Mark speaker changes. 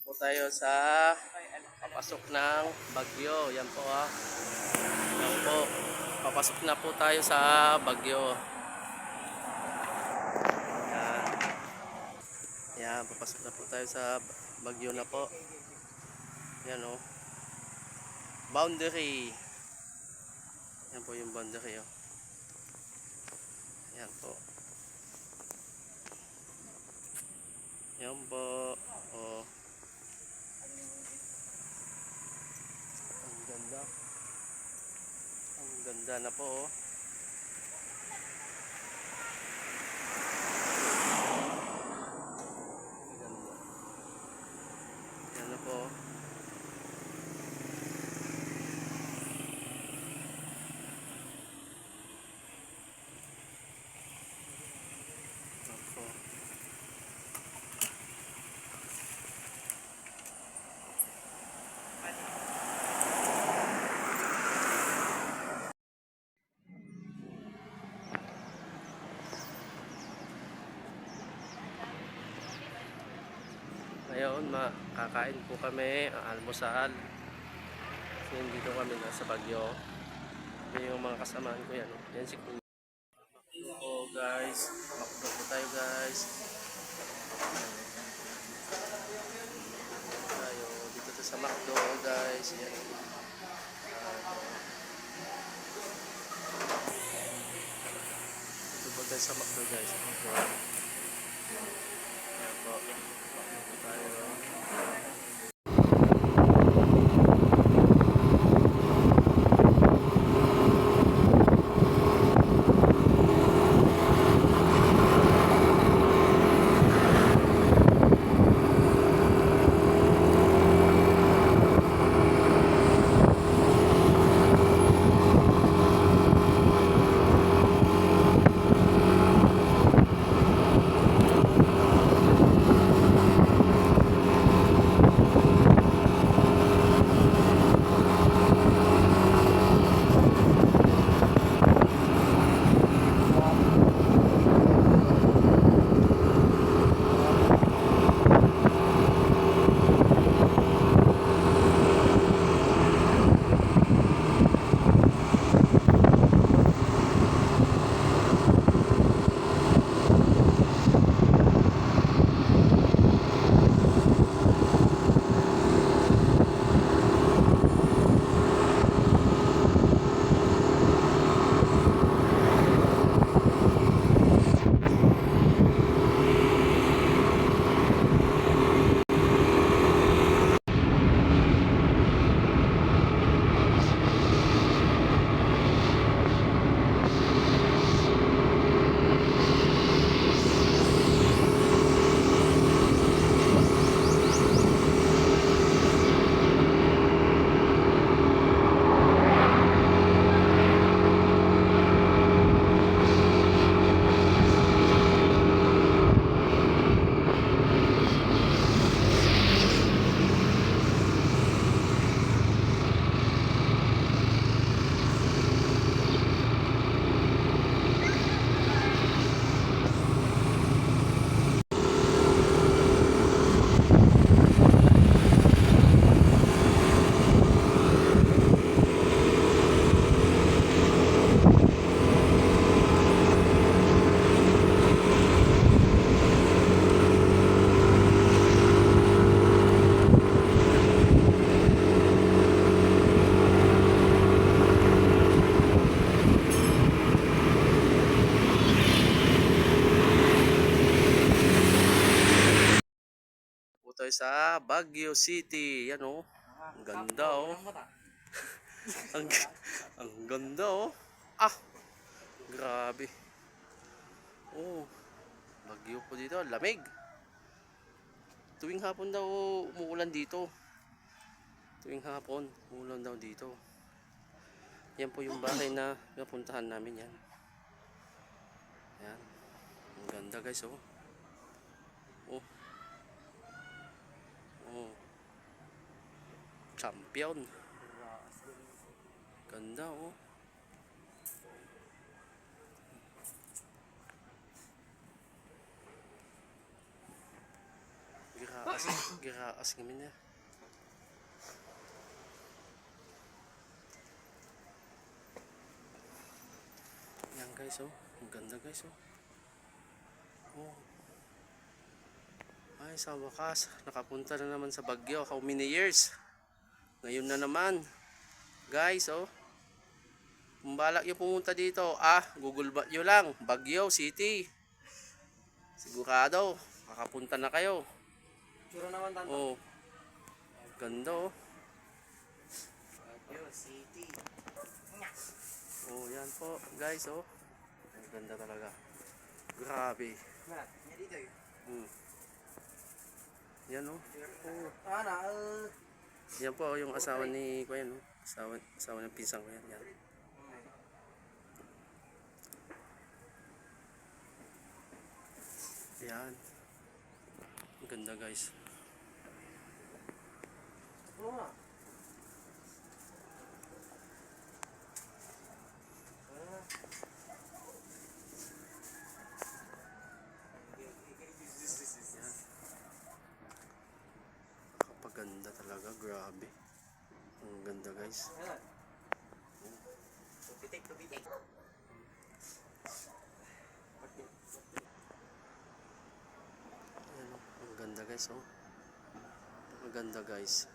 Speaker 1: Po tayo sa papasok ng Bagyo. Yan po ah. Yan po. Papasok na po tayo sa Bagyo. Yan. Yan, papasok na po tayo sa Bagyo na po. Yan oh. Boundary. Yan po yung boundary oh. Yan po. Yan po. Oh. Ang ganda. Ang ganda na po oh. Ang ganda. Yan na po oh. Yan po. Ngayon, makakain po kami ang almusal. Kasi dito kami nasa Bagyo. Yan yung mga kasamaan ko yan. Yan si Kuya. Oh guys, makdo po tayo guys. Tayo dito sa McDo guys. Yan. Dito po tayo sa McDo guys. Yan po. Makdo po tayo. Po tayo sa Baguio City. Yan oh. Ang ganda oh. ang, ang ganda oh. Ah, grabe. Oh, Bagyo po dito. Lamig. Tuwing hapon daw umuulan dito. Tuwing hapon umuulan daw dito. Yan po yung bahay na napuntahan namin yan. Yan. Ang ganda guys oh. Oh. Oh. Champion. Ganda oh. Grabe. Giraas kami na. Yan guys oh. Ang ganda guys oh. Oh. Ay sa wakas. Nakapunta na naman sa Baguio. How many years? Ngayon na naman. Guys oh. Kung balak nyo pumunta dito, Google Map nyo lang, Baguio City. Sigurado, makapunta na kayo.
Speaker 2: Tsura naman tanto.
Speaker 1: Oh, ganda oh.
Speaker 2: Baguio City.
Speaker 1: Oh, yan po, guys oh. Ang ganda talaga. Grabe.
Speaker 2: Dito eh.
Speaker 1: Yan oh. Yan po yung asawa ni Kuya no. Asawa ng pinsang ko yan. Yan. Yan. Ang ganda guys. Yan. Kapaganda talaga, grabe. Ang ganda guys.
Speaker 2: Tubitik.
Speaker 1: Yan oh. Ang ganda guys oh. Ang ganda guys.